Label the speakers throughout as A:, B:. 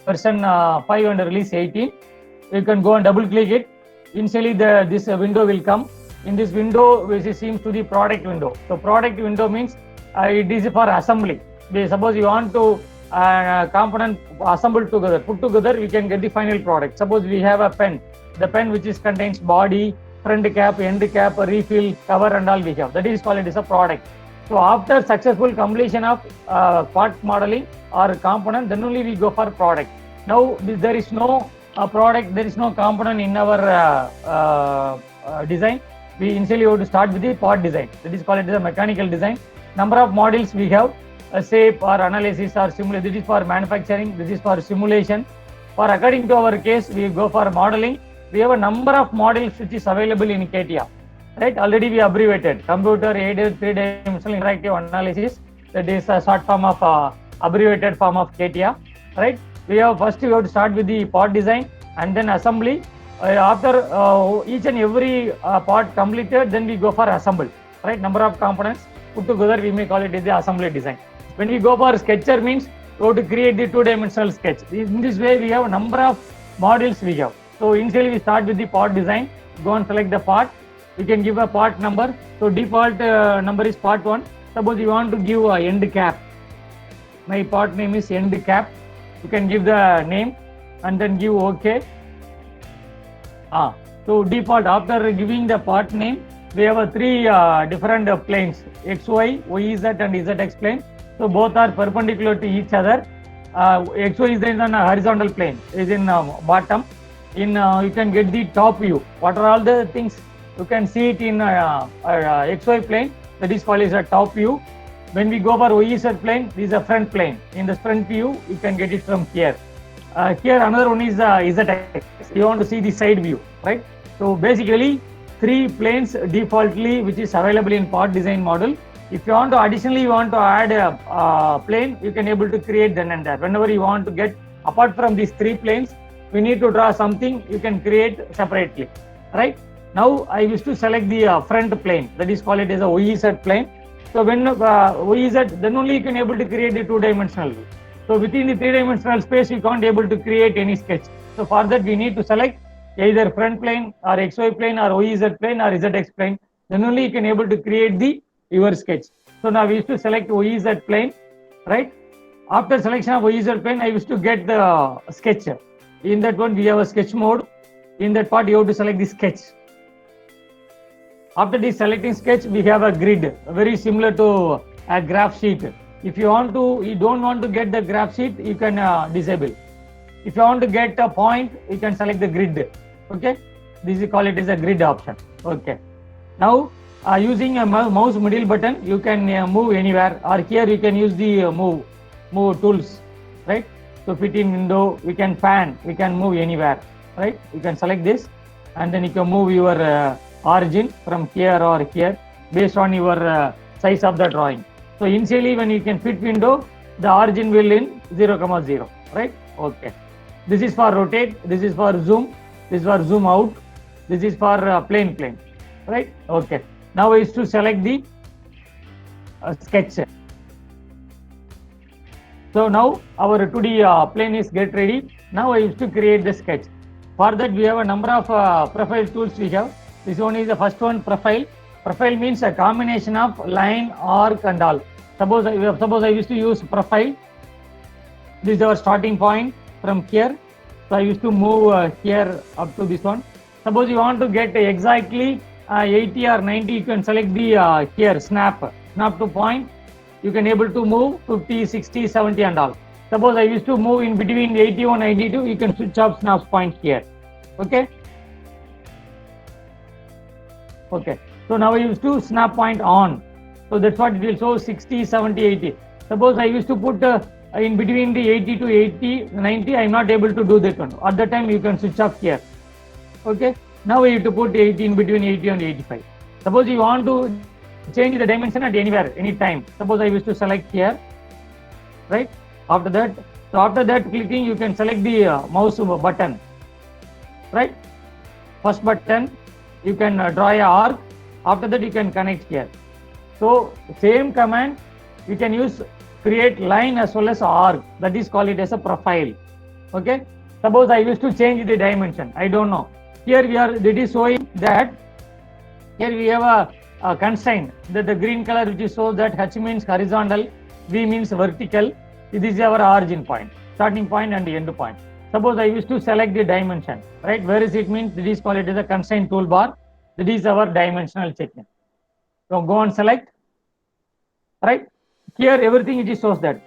A: version 5 and release 18. You can go and double click it. Initially this window will come. In this window, which seems to the product window. So product window means it is for assembly. Suppose you want to component assemble together, put together, you can get the final product. Suppose we have a pen, the pen which is contains body, front cap, end cap, refill, cover and all we have. That is called it as a product. So after successful completion of part modeling or component, then only we go for product. Now there is no product, there is no component in our design. We initially have to start with the part design. That is called it as a mechanical design. Number of modules we have, shape or analysis or simulation. This is for manufacturing. This is for simulation. For according to our case, we go for modeling. We have a number of modules which is available in CATIA. Right? Already we abbreviated computer aided three-dimensional interactive analysis. That is a short form of abbreviated form of CATIA. Right? We have first we have to start with the part design and then assembly. After each and every part completed, then we go for assemble. Right? Number of components put together, we may call it as the assembly design. When we go for sketcher means we have to create the two-dimensional sketch. In this way, we have a number of modules we have. So initially we start with the part design. Go and select the part. You can give a part number. So default number is part 1. Suppose you want to give a end cap. My part name is end cap. You can give the name and then give OK. So default, after giving the part name, we have three different planes, XY, YZ and ZX plane. So both are perpendicular to each other. XY is in a horizontal plane, is in bottom. You can get the top view. What are all the things? You can see it in XY plane, that is called as a top view. When we go for YZ plane, this is a front plane. In the front view, you can get it from here. Here another one is ZX. You want to see the side view, right? So basically, three planes defaultly which is available in part design model. If you want to additionally add a plane, you can able to create then and there. Whenever you want to get apart from these three planes, we need to draw something, you can create separately, right? Now I wish to select the front plane, that is called it as a YZ plane. So when YZ, then only you can able to create the two-dimensional view. So within the three-dimensional space, you can't able to create any sketch. So for that, we need to select either front plane or XY plane or YZ plane or ZX plane. Then only you can able to create your sketch. So now we used to select YZ plane, right? After selection of YZ plane, I wish to get the sketch. In that one, we have a sketch mode. In that part, you have to select the sketch. After this selecting sketch, we have a grid, very similar to a graph sheet. If you don't want to get the graph sheet, you can disable. If you want to get a point, you can select the grid. Okay, this is called it as a grid option. Okay. Now using a mouse middle button, you can move anywhere, or here you can use the move tools, right? So fit in window, we can fan, we can move anywhere, right? You can select this and then you can move your origin from here or here based on your size of the drawing. So initially when you can fit window, the origin will in 0, 0, right? Okay. This is for rotate, this is for zoom, this is for zoom out, this is for plane, right? Okay. Now is to select the sketch. So now our 2D plane is get ready. Now I used to create the sketch. For that we have a number of profile tools we have. This one is the first one, profile. Profile means a combination of line, arc and all. Suppose I used to use profile. This is our starting point from here. So I used to move here up to this one. Suppose you want to get exactly 80 or 90, you can select the here snap to point. You can able to move 50, 60, 70 and all. Suppose I used to move in between 81, 92, you can switch off snap point here. Okay. Okay. So now I used to snap point on. So that's what it will show 60, 70, 80. Suppose I used to put in between the 80 to 80, 90, I am not able to do that one. At that time you can switch off here. Okay. Now we have to put 80 in between 80 and 85. Suppose you want to change the dimension at anywhere, any time. Suppose I wish to select here, right? After that clicking, you can select the mouse button, right? First button, you can draw a arc. After that, you can connect here. So same command, you can use create line as well as arc. That is called it as a profile. Okay, suppose I wish to change the dimension. I don't know. Here it is showing that here we have a constraint that the green color which is shows that H means horizontal, V means vertical. This is our origin point, starting point and end point. Suppose I wish to select the dimension, right? Where is it means? This is called it as a constraint toolbar. That is our dimensional checking. So go and select, right? Here everything it shows that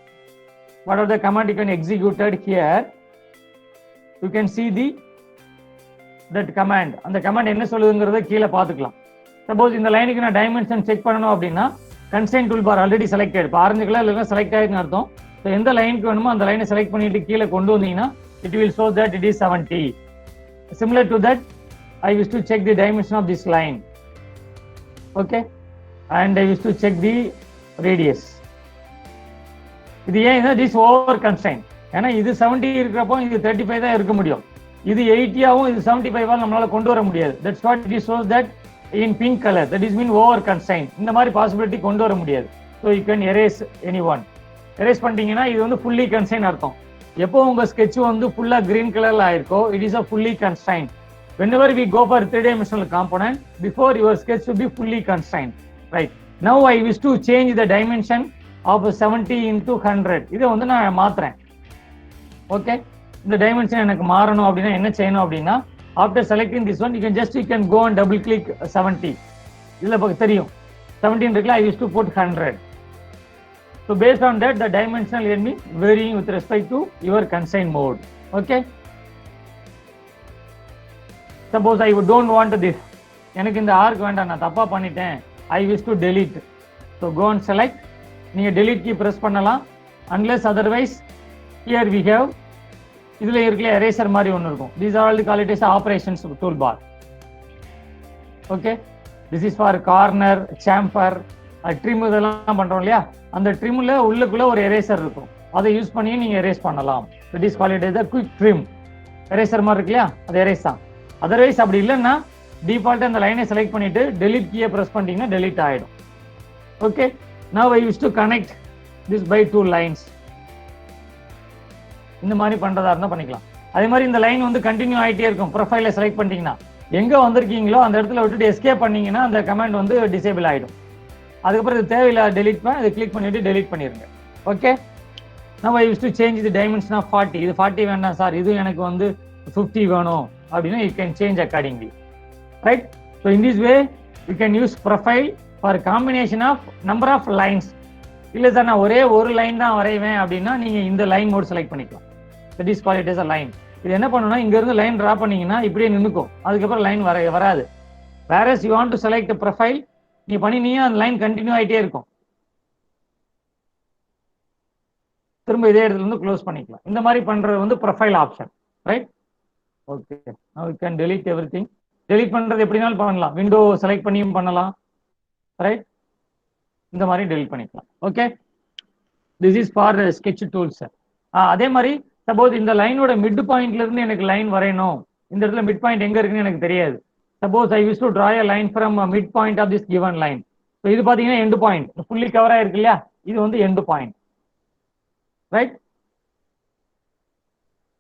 A: what are the command you can executed here. You can see that command. And the command என்ன சொல்லுதுங்கறத கீழ பாத்துக்கலாம். Suppose இந்த லைனுக்கு நான் dimension check பண்ணனும் அப்படினா constraint toolbar already selected. இப்போ orange கலர்ல செலக்ட் ஆயிருக்குன்னு அர்த்தம். So எந்த லைனுக்கு வேணுமோ அந்த லைனை செலக்ட் பண்ணிட்டு கீழ கொண்டு வந்தீங்கன்னா it will show that it is 70. Similar to that, I wish to check the dimension of this line. Okay, and I wish to check the radius. இது ஏன் this over constraint. ஏன்னா இது 70 இருக்கிறப்போ இது 35 தான் இருக்க முடியும். இது 80 ஆவும் இது 75 ஆவும் நம்மளால கொண்டு வர முடியாது. That's what it shows that in pink color. That is mean over constraint. இந்த மாதிரி possibility கொண்டு வர முடியாது. So you can erase anyone. Erase பண்ணிட்டீங்கன்னா இது வந்து fully constraint அர்த்தம். எப்போ உங்க sketch வந்து full green colorல ஆயிருக்கோ it is a fully constraint. Whenever we go for three-dimensional component, before your sketch should be fully constrained, right? Now I wish to change the dimension of 70 into 100. இதை வந்து நான் மாத்துறேன். Okay, இந்த dimension எனக்கு மாறணும் அப்படின்னா என்ன செய்யணும் அப்படின்னா after selecting this one you can go and double click 70. இதுல உங்களுக்கு தெரியும் 17 இருக்குல I wish to put 100. So based on that the dimensional will be varying with respect to your constraint mode. Okay, suppose I don't want this. எனக்கு இந்த arc வேண்டாம், நான் தப்பா பண்ணிட்டேன். I wish to delete. So go and select. நீங்க delete key press பண்ணலாம். Unless otherwise here we have இதுல இருக்கல eraser மாதிரி ஒன்னு இருக்கும். These are all the call it as operations toolbar. Okay, this is for corner, chamfer, trim இதெல்லாம் பண்றோம் இல்லையா, அந்த ட்ரிம்ல உள்ளுக்குள்ள ஒரு eraser இருக்கும். அதை யூஸ் பண்ணி நீங்க erase பண்ணலாம். That is called it as a quick trim. eraser மாதிரி இருக்கு இல்லையா, அது erase தான். Otherwise அப்படி இல்லைன்னா டிஃபால்ட்டா அந்த லைனை செலக்ட் பண்ணிட்டு delete கீயை பிரஸ் பண்ணிட்டீங்கன்னா delete ஆயிடும். Okay, now I wish to connect this by two lines. இந்த மாதிரி பண்றதா இருந்தா பண்ணிக்கலாம். அதே மாதிரி இந்த லைன் வந்து கண்டினியூ ஆயிட்டே இருக்கும். ப்ரொஃபைலை செலக்ட் பண்ணிட்டீங்கன்னா எங்க வந்திருக்கீங்களோ அந்த இடத்துல விட்டுட்டு எஸ்கேப் பண்ணீங்கன்னா அந்த கமாண்ட் வந்து டிசேபிள் ஆயிடும். அதுக்கப்புறம் இது தேவையில்லை டெலிட் பண்ண, இதை கிளிக் பண்ணிட்டு டெலிட் பண்ணிருங்க. Okay, now I wish to change the dimension of 40. இது 40 வேண்டாம் சார், இது எனக்கு வந்து 50 வேணும் அப்படின்னா you can change accordingly, right? So in this way you can use profile for combination of number of lines. இல்ல சார் நான் ஒரே ஒரு லைன் தான் வரைவேன் அப்படின்னா நீங்க இந்த லைன் மோட் செலக்ட் பண்ணிக்கலாம். That is called it as a line. இது என்ன பண்ணணும்னா இங்க இருந்து லைன் டிரா பண்ணீங்கன்னா இப்படியே நின்னுக்கும், அதுக்கப்புறம் லைன் வராது. whereas you want to select a profile, நீ பண்ணினீங்க அந்த லைன் கண்டினியூ ஆயிட்டே இருக்கும். திரும்ப இதே இடத்துல இருந்து க்ளோஸ் பண்ணிக்கலாம். இந்த மாதிரி பண்றது வந்து profile option, right? Okay, now you can delete everything. delete பண்றது எப்படினாலும் பண்ணலாம், விண்டோ செலக்ட் பண்ணியும் பண்ணலாம், ரைட்? இந்த மாதிரி delete பண்ணிக்கலாம். Okay, this is for sketch tools. அதே மாதிரி சப்போஸ் இந்த லைனோட மிட் பாயிண்ட்ல இருந்து எனக்கு லைன் வரையணும், இந்த இடத்துல மிட் பாயிண்ட் எங்க இருக்குன்னு எனக்கு தெரியாது. Suppose I wish to draw a line from mid point of this given line. So இது பாத்தீங்கன்னா எண்ட் பாயிண்ட் ஃபுல்லி கவர் ஆயிருக்கு இல்லையா, இது வந்து end point, right?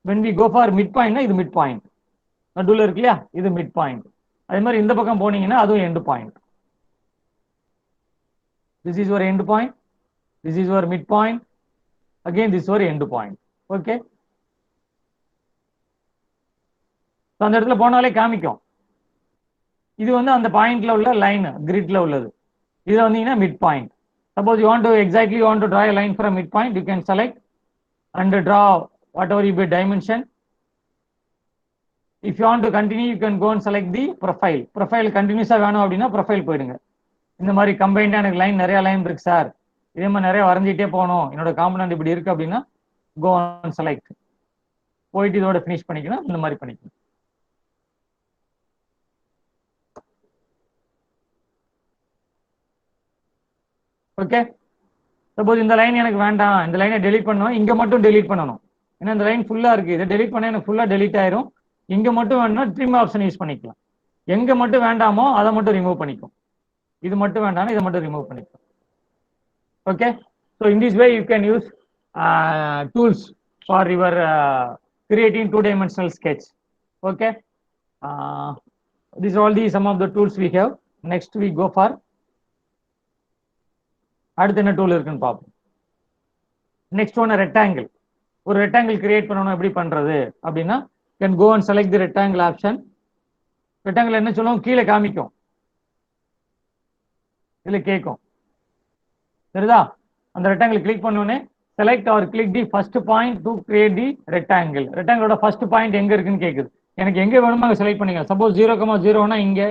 A: when we go for mid point இது மிட் பாயிண்ட், நடுவில் இருக்கு இல்லையா, இது மிட் பாயிண்ட். அதே மாதிரி இந்த பக்கம் போனீங்கன்னா அதுவும் end point. this is your end point, this is your mid point, again this is your end point. Okay, அந்த இடத்துல போனாலே காமிக்கும் இது வந்து அந்த பாயிண்ட்ல உள்ள லைன் கிரிட்ல உள்ளது. இது வந்தீங்கன்னா mid point. Suppose you want to exactly you want to draw a line from mid point, you can select and draw whatever you be dimension. if you want to continue you can go and select the profile. profile கண்டினியூஸா வேணும் அப்படின்னா profile போயிடுங்க. இந்த மாதிரி கம்பைண்டா எனக்கு line நிறைய line இருக்கு sir, இதே மாதிரி நிறைய வரைஞ்சிட்டே போகணும், என்னோட காம்பனன்ட் இப்படி இருக்கு அப்படின்னா go and select, போயிட்டு இதோட ஃபினிஷ் பண்ணிக்கணும். இந்த மாதிரி பண்ணிக்கணும். ஓகே, சப்போஸ் இந்த லைன் எனக்கு வேண்டாம், இந்த லைனை டெலிட் பண்ணணும், இங்க மட்டும் டெலிட் பண்ணணும், ஏன்னா இந்த லைன் ஃபுல்லா இருக்கு, இதை டெலிட் பண்ண எனக்கு ஃபுல்லா டெலிட் ஆயிரும். இங்க மட்டும் வேணும்னா ட்ரிம் ஆப்ஷன் யூஸ் பண்ணிக்கலாம். எங்க மட்டும் வேண்டாமோ அதை மட்டும் ரிமூவ் பண்ணிக்கும், இது மட்டும் வேண்டாம் இதை மட்டும் ரிமூவ் பண்ணிக்கலாம். Okay, so in this way you can use tools for your creating two-dimensional sketch. Okay, these are all the some of the tools we have. Next we go for அடுத்து என்ன tool இருக்குன்னு பார்ப்போம். Next one rectangle. ஒரு rectangle create பண்ணணும் எப்படி பண்றது அப்படின்னா, can go and select the rectangle option. Rectangle என்ன சொல்லுவோம், கீழே காமிக்கும், இதுல கேட்கும், சரிதா? அந்த ரெக்டாங்கிள் கிளிக் பண்ணோடனே select or click the first point to create the rectangle. ரெக்டாங்கிளோட ஃபர்ஸ்ட் பாயிண்ட் எங்க இருக்குன்னு கேக்குது. எனக்கு எங்க வேணுமோ அங்கே செலக்ட் பண்ணிங்க. சப்போஸ் 0,0னா இங்க,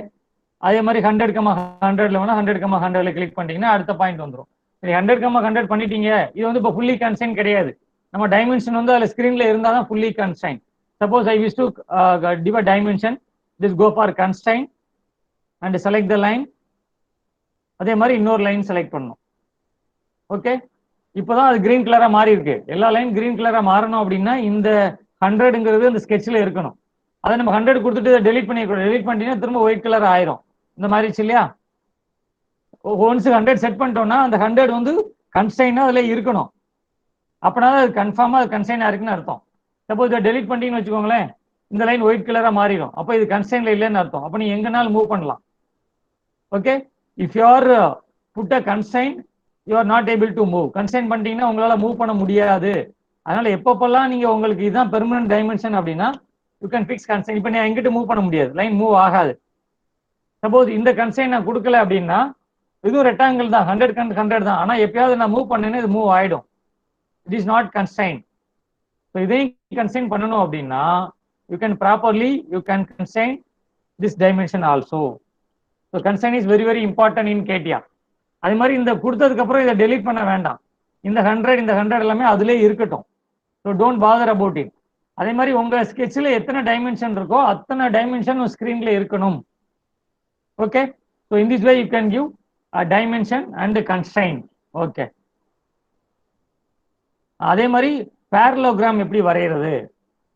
A: அதே மாதிரி 100,100ல வேணா 100,100ல கிளிக் பண்ணிட்டீங்கன்னா அடுத்த பாயிண்ட் வந்துடும். 100,100 பண்ணிட்டீங்க. இது வந்து இப்போ ஃபுல்லி கன்ஸ்ட்ரைன் கிடையாது. நம்ம டைமென்ஷன் வந்து அதில் ஸ்கிரீன்ல இருந்தால் தான் fully constrain. Suppose I wish to give a dimension, this go for constrain and select the line. அதே மாதிரி இன்னொரு லைன் செலக்ட் பண்ணணும். ஓகே, இப்போதான் அது கிரீன் கலரா மாறி இருக்கு. எல்லா லைன் கிரீன் கலரா மாறணும் அப்படின்னா இந்த 100ங்கிறது அந்த ஸ்கெட்ச்ல இருக்கணும். அதை நம்ம 100 கொடுத்துட்டு டெலிட் பண்ணிடக்கூடாது. டெலிட் பண்ணிட்டீங்கன்னா திரும்ப ஒயிட் கலர் ஆயிரும். இந்த மாதிரி இல்லையா? ஒன்ஸ் 100 செட் பண்ணிட்டோம்னா அந்த 100 வந்து கன்ஸ்ட்ரைனா அதுல இருக்கணும். அப்படின்னா அது கன்ஃபார்மா அது கன்ஸ்ட்ரைனா இருக்குன்னு அர்த்தம். சப்போஸ் இதை டெலிட் பண்ணிட்டீங்கன்னு வச்சுக்கோங்களேன், இந்த லைன் ஒயிட் கலரா மாறிடும். அப்போ இது கன்ஸ்ட்ரைன்ல இல்லைன்னு அர்த்தம். அப்போ நீங்க எங்கனாலும் மூவ் பண்ணலாம். Okay, if you are put a constrain, you are not able to move. Constrain பண்ணிட்டீங்கன்னா உங்களால மூவ் பண்ண முடியாது. அதனால எப்பப்பெல்லாம் நீங்க உங்களுக்கு இதுதான் பெர்மனன்ட் டைமென்ஷன் அப்படின்னா யூ கேன் ஃபிக்ஸ் கன்ஸ்ட்ரைன். இப்போ நீ எங்கிட்ட மூவ் பண்ண முடியாது, லைன் மூவ் ஆகாது. சப்போஸ் இந்த கன்ஸ்ட்ரைன் நான் கொடுக்கல அப்படின்னா, இதுவும் ரெக்டாங்கிள் தான், 100 தான். ஆனா எப்பயாவது நான் மூவ் பண்ணேன்னா இது மூவ் ஆயிடும். It is not constrain. So இதையும் கன்ஸ்ட்ரைன் பண்ணணும் அப்படின்னா you can properly you can constrain this dimension also. So constrain is very very important in கேட்டியா. அதே மாதிரி இந்த கொடுத்ததுக்கு அப்புறம் இதை டெலிட் பண்ண வேண்டாம். இந்த 100 எல்லாமே அதுலேயே இருக்கட்டும். So don't father about it. அதே மாதிரி உங்க ஸ்கெட்சில் எத்தனை டைமென்ஷன் இருக்கோ அத்தனை டைமென்ஷன் ஸ்கிரீன்ல இருக்கணும். Okay, so in this way you can give dimension and constrain. Okay, அதே மாதிரி பேரலோகிராம் எப்படி வரைகிறது,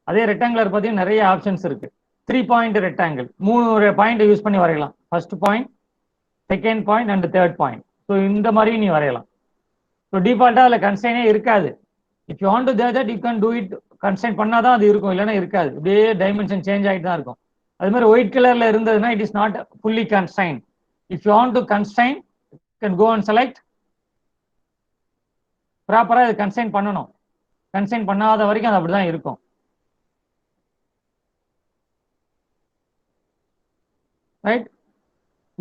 A: அதே ரெக்டாங்குலர் பார்த்தீங்கன்னா நிறைய ஆப்ஷன்ஸ் இருக்கு. 3 பாயிண்ட் ரெக்டாங்கிள், 3 பாயிண்ட் யூஸ் பண்ணி வரையலாம். First point, second point and third point. So இந்த மாதிரி நீ வரையலாம். ஸோ டிஃபால்ட்டாக அதில் கன்ஸ்ட்ரைனே இருக்காது. If you want to they that you can do it. Constrain பண்ணாதான் அது இருக்கும், இல்லைன்னா இருக்காது. இப்படியே டைமென்ஷன் சேஞ்ச் ஆகிட்டு தான் இருக்கும். அது மாதிரி ஒயிட் கலர்ல இருந்ததுன்னா it is not fully constrain. If you want to constrain can go and select. ப்ராப்பராக இது கன்ஸ்ட்ரைன் பண்ணணும். கன்ஸ்ட்ரைன் பண்ணாத வரைக்கும் அது அப்படிதான் இருக்கும். Right,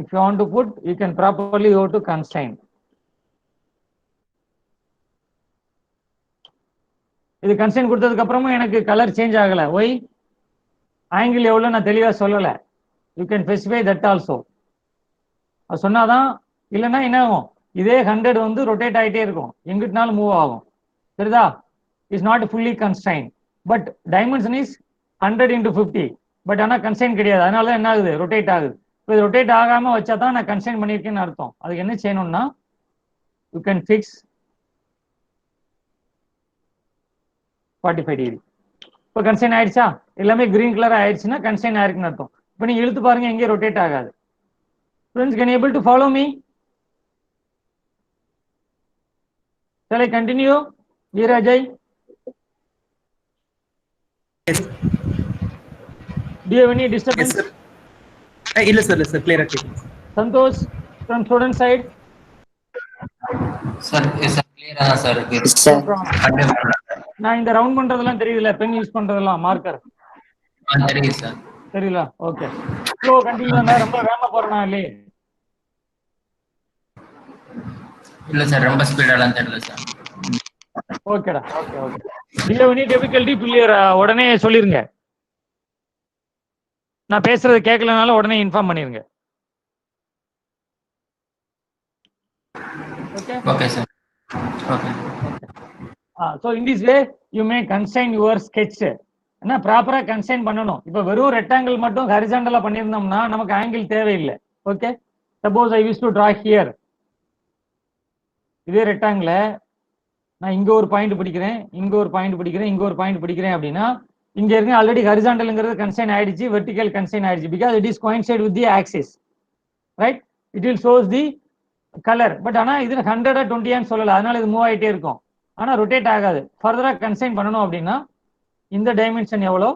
A: if you want to put, you can properly go to constrain. இது கன்ஸ்ட்ரைன் கொடுத்ததுக்கு அப்புறமும் எனக்கு கலர் சேஞ்ச் ஆகல. ஒய், ஆங்கிள் எவ்வளவு நான் தெளிவா சொல்லல. You can specify that also. அது சொன்னாதான், இல்லைன்னா என்ன ஆகும், இதே 100 வந்து ரொட்டேட் ஆகிட்டே இருக்கும், எங்கிட்டனாலும் மூவ் ஆகும். சரிதா? Is not fully constrain, but dimension is 100 into 50. But ஆனால் கன்ஸ்ட்ரைன் கிடையாது. அதனால என்ன ஆகுது, ரொட்டேட் ஆகுது. இப்போ இது ரொட்டேட் ஆகாம வச்சா தான் நான் கன்ஸ்ட்ரைன் பண்ணியிருக்கேன்னு அர்த்தம். அதுக்கு என்ன செய்யணும்னா யூ கேன் ஃபிக்ஸ் 45 டிகிரி. இப்போ கன்ஸ்ட்ரைன் ஆயிடுச்சா, எல்லாமே கிரீன் கலர் ஆயிடுச்சுன்னா கன்ஸ்ட்ரைன் ஆயிருக்குன்னு அர்த்தம். இப்போ நீங்க இழுத்து பாருங்க, எங்கேயும் ரொட்டேட் ஆகாது. Friends, can you able to follow me? Shall I continue? Veerajay?
B: Yes.
A: Do you have any disturbance?
B: Yes, sir. Yes, sir. Clear.
A: Santosh, from student side?
C: Sir, yes, sir. Clear, sir.
D: Yes, sir.
A: நான் இந்த round பண்றதெல்லாம் தெரியல, pen use பண்றதெல்லாம் marker
C: தெரியும் sir.
A: தெரியல. Okay, slow continue. ரொம்ப வேகமா போறேனா இல்லையே?
C: இல்ல சார், ரொம்ப ஸ்பீடாலாம் தெரியல சார்.
A: ஓகேடா, okay okay. Do you have any difficulty? உடனே சொல்லிருங்க. நான் பேசுறது கேட்கலனால உடனே இன்ஃபார்ம் பண்ணிருங்க. Okay
C: okay sir. Okay.
A: So in this way you may constrain your sketch. என்ன ப்ராப்பரா கன்ஸ்ட்ரைன் பண்ணணும். இப்போ வெறும் ரெக்டாங்கிள் மட்டும் ஹரிசாண்டலா பண்ணியிருந்தோம்னா நமக்கு ஆங்கிள் தேவையில்லை. Okay, suppose I wish to draw here. இதே ரெக்டாங்கிள் நான் இங்க ஒரு பாயிண்ட் பிடிக்கிறேன், இங்க ஒரு பாயிண்ட் பிடிக்கிறேன், இங்க ஒரு பாயிண்ட் பிடிக்கிறேன் அப்படின்னா இங்க இருக்கு ஆல்ரெடி ஹரிசாண்டல்ங்கிறது கன்ஸ்ட்ரைன் ஆயிடுச்சு, வெர்டிகல் கன்ஸ்ட்ரைன் ஆயிடுச்சு. Because it is coincide with the axis. Right, it will shows the colour. But ஆனா இது 100 20 சொல்லல, அதனால இது மூவ் ஆகிட்டே இருக்கும். ஆனா ரொட்டேட் ஆகாது. ஃபர்தரா கன்ஸ்ட்ரைன் பண்ணணும் அப்படின்னா இந்த டைமென்ஷன் எவ்வளோ,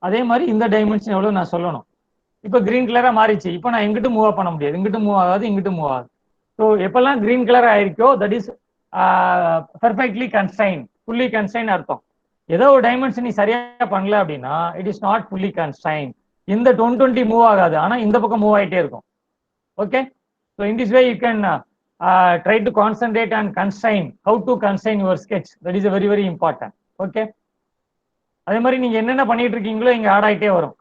A: அதே மாதிரி இந்த டைமென்ஷன் எவ்வளோ நான் சொல்லணும். இப்போ கிரீன் கலரா மாறிச்சு, இப்போ நான் எங்கிட்டும் மூவ் பண்ண முடியாது, இங்கிட்டும் மூவ் ஆகாது, இங்கிட்டும் மூவ் ஆகாது. ஸோ எப்பெல்லாம் கிரீன் கலர் ஆயிருக்கோ that is perfectly constrain, fully constrain அர்த்தம். ஏதோ ஒரு டைமென்ஷன் நீ சரியா பண்ணல அப்படின்னா it is not fully constrain. இந்த 20 மூவ் ஆகாது, ஆனா இந்த பக்கம் மூவ் ஆகிட்டே இருக்கும். Okay, so in this way you can try to concentrate and constrain how to constrain your sketch. That is a very very important. Okay, அதே மாதிரி நீங்க என்னென்ன பண்ணிட்டு இருக்கீங்களோ இங்க ஆட் ஆகிட்டே வரும்.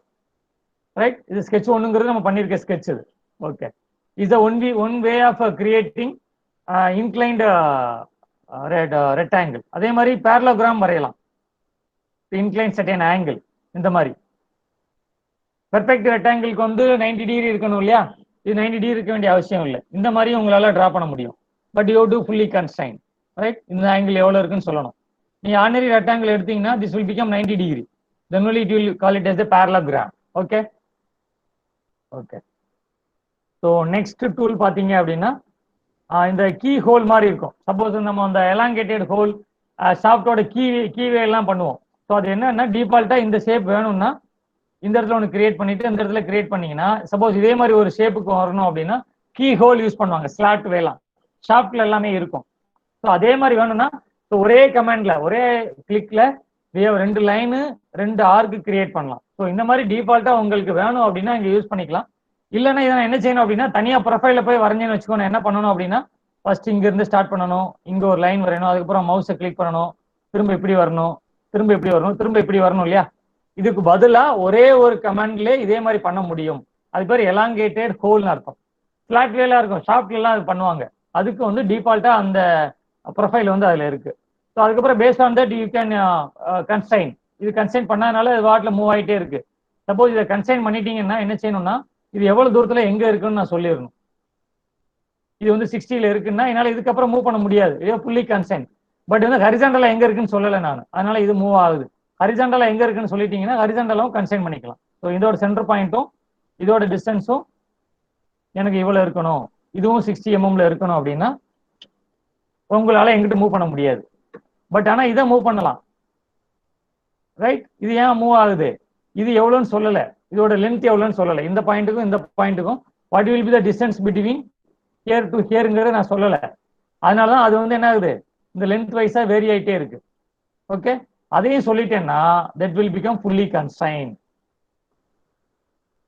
A: ரைட், இது ஸ்கெட்ச் ஒன்றுங்கிறது நம்ம பண்ணியிருக்க ஸ்கெட்ச் இது. Okay, is the one way of creating inclined rectangle. அதே மாதிரி பேரலோகிராம் வரையலாம், இன்க்ளைன் செட் ஆங்கிள். இந்த மாதிரி பெர்ஃபெக்ட் ரெக்டாங்கிளுக்கு வந்து 90 டிகிரி இருக்கணும் இல்லையா, இது 90 டிகிரி இருக்க வேண்டிய அவசியம் இல்லை. இந்த மாதிரி உங்களால டிரா பண்ண முடியும். But you to fully கன்ஸ்டைன். Right, இந்த ஆங்கிள் எவ்வளோ இருக்குன்னு சொல்லணும். நீ ஆர்டினரி ரெக்டாங்கிள் எடுத்தீங்கன்னா this will become 90 degree, then only it will call it as a parallelogram. Okay okay, so next tool பார்த்தீங்க அப்படின்னா இந்த கீ ஹோல் மாதிரி இருக்கும். சப்போஸ் நம்ம அந்த எலாங்கேட்டட் ஹோல் ஷாஃப்டோட கீவே எல்லாம் பண்ணுவோம். ஸோ அது என்னன்னா டிஃபால்ட்டாக இந்த ஷேப் வேணும்னா இந்த இடத்துல ஒன்று கிரியேட் பண்ணிட்டு இந்த இடத்துல கிரியேட் பண்ணீங்கன்னா, சப்போஸ் இதே மாதிரி ஒரு ஷேப்புக்கு வரணும் அப்படின்னா கீ ஹோல் யூஸ் பண்ணுவாங்க. ஸ்லாட் வேலாம் ஷாஃப்ட்ல எல்லாமே இருக்கும். ஸோ அதே மாதிரி வேணும்னா ஒரே கமாண்ட்ல ஒரே கிளிக்ல 2 லைனு 2 ஆர்க்கு கிரியேட் பண்ணலாம். ஸோ இந்த மாதிரி டிஃபால்ட்டா உங்களுக்கு வேணும் அப்படின்னா இங்கே யூஸ் பண்ணிக்கலாம். இல்லைன்னா இதை என்ன செய்யணும் அப்படின்னா தனியாக ப்ரொஃபைல போய் வரைஞ்சேன்னு வச்சுக்கோங்க. என்ன பண்ணணும் அப்படின்னா ஃபர்ஸ்ட் இங்க இருந்து ஸ்டார்ட் பண்ணணும், இங்க ஒரு லைன் வரையணும், அதுக்கப்புறம் மவுஸை கிளிக் பண்ணணும், திரும்ப இப்படி வரணும், திரும்ப இப்படி வரணும், திரும்ப இப்படி வரணும் இல்லையா. இதுக்கு பதிலா ஒரே ஒரு கமாண்ட்ல இதே மாதிரி பண்ண முடியும். அது பேர் எலாங்கேட்டட் ஹோல்னு அர்த்தம். ஃபிளாட் வேலா இருக்கும், ஷாப்ட்ல எல்லாம் அது பண்ணுவாங்க. அதுக்கு வந்து டிஃபால்ட்டா அந்த ப்ரொஃபைல் வந்து அதுல இருக்கு. ஸோ அதுக்கப்புறம் based on that you can கன்ஸ்டைன். இது கன்ஸ்டைன் பண்ணாதனால இது வாட்டில் மூவ் ஆகிட்டே இருக்கு. சப்போஸ் இதை கன்ஸ்டைன் பண்ணிட்டீங்கன்னா என்ன செய்யணும்னா இது எவ்வளவு தூரத்துல எங்க இருக்குன்னு நான் சொல்லிடணும். இது வந்து 60ல இருக்குன்னா என்னால இதுக்கப்புறம் மூவ் பண்ண முடியாது, இதோ ஃபுல்லி கன்ஸ்டைன். பட் வந்து ஹரிசாண்டலா எங்க இருக்குன்னு சொல்லலை நான், அதனால இது மூவ் ஆகுது. ஹரிசாண்டலா எங்க இருக்குன்னு சொல்லிட்டீங்கன்னா ஹரிசாண்டலாவும் கன்ஸ்டைன் பண்ணிக்கலாம். ஸோ இதோட சென்டர் பாயிண்ட்டும் இதோட டிஸ்டன்ஸும் எனக்கு இவ்வளவு இருக்கணும், இதுவும் 60 mm இருக்கணும் அப்படின்னா உங்களால எங்கிட்ட மூவ் பண்ண முடியாது. பட் ஆனா இதை மூவ் பண்ணலாம். ரைட், இது ஏன் மூவ் ஆகுது, இது எவ்வளோன்னு சொல்லலை, இதோட லென்த் எவ்வளோன்னு சொல்லலை. இந்த பாயிண்ட்டுக்கும் இந்த பாயிண்ட்டுக்கும் what will be the distance between here to ஹியருங்கிறத நான் சொல்லலை. அதனால தான் அது வந்து என்ன ஆகுது, இந்த லென்த் வைஸா வேரி ஆகிட்டே இருக்கு. ஓகே, அதையும் சொல்லிட்டேன்னா that will become fully constrain.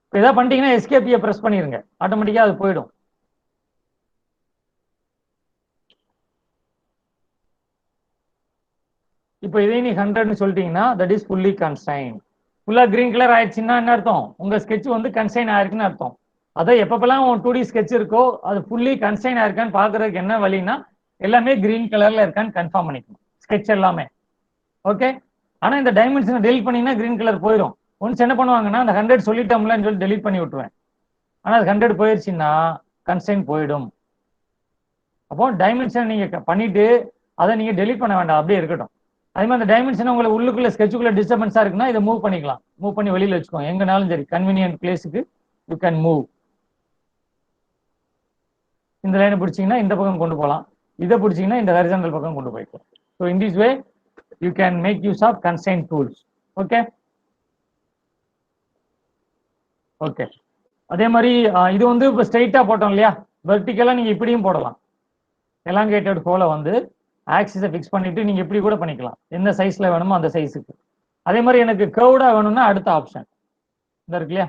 A: இப்போ எதாவது பண்ணிட்டீங்கன்னா எஸ்கேபியை ப்ரெஸ் பண்ணிருங்க, ஆட்டோமேட்டிக்காக அது போயிடும். இப்போ இதே நீ 100ன்னு சொல்லிட்டீங்கன்னா தட் இஸ் ஃபுல்லி கன்ஸ்டைன். ஃபுல்லா கிரீன் கலர் ஆயிடுச்சுன்னா என்ன அர்த்தம், உங்க ஸ்கெட்ச் வந்து கன்ஸ்டைன் ஆயிருக்குன்னு அர்த்தம். அதை எப்பப்பெல்லாம் 2D ஸ்கெட்ச் இருக்கோ அது ஃபுல்லி கன்ஸ்டைன் ஆயிருக்கான்னு பாக்குறதுக்கு என்ன வழின்னா எல்லாமே கிரீன் கலர்ல இருக்கான்னு கன்ஃபார்ம் பண்ணிக்கணும் ஸ்கெட்ச் எல்லாமே. ஓகே, ஆனா இந்த டைமென்ஷனை டெலிட் பண்ணீங்கன்னா கிரீன் கலர் போயிடும். ஒன்ஸ் என்ன பண்ணுவாங்கன்னா அந்த 100 சொல்லிட்டோம்லன்னு சொல்லி டெலிட் பண்ணி விட்டுருவேன். ஆனா அது 100 போயிடுச்சுன்னா கன்ஸ்டைன் போயிடும். அப்போ டைமென்ஷன் நீங்க பண்ணிட்டு அதை நீங்க டெலிட் பண்ண வேண்டாம், அப்படியே இருக்கட்டும். அதே மாதிரி அந்த டைமென்ஷன் உங்களுக்கு உள்ளுக்குள்ள ஸ்கெட்சுக்குள்ள டிஸ்டர்பன்ஸா இருக்குன்னா இதை மூவ் பண்ணிக்கலாம். மூவ் பண்ணி வெளியில வச்சுக்கோங்க, எங்கனாலும் சரி கன்வீனியன்ட் பிளேஸுக்கு யூ கேன் மூவ். இந்த லைனை பிடிச்சிங்கன்னா இந்த பக்கம் கொண்டு போகலாம், இதை பிடிச்சிங்கன்னா இந்த ஹரிசாண்டல் பக்கம் கொண்டு போய்க்கலாம். So in this way you can make use of constrain tools. Okay okay, அதே மாதிரி இது வந்து இப்போ ஸ்ட்ரைட்டா போட்டோம் இல்லையா, வெர்டிக்கலா நீங்க இப்படியும் போடலாம். எலாங்கேட்டட் ஹோலை வந்து ஆக்சிஸை ஃபிக்ஸ் பண்ணிட்டு நீங்க இப்படி கூட பண்ணிக்கலாம், என்ன சைஸ்ல வேணுமோ அந்த சைஸுக்கு. அதே மாதிரி எனக்கு கர்வ்டா வேணும்னா அடுத்த ஆப்ஷன் இந்த இருக்கு இல்லையா.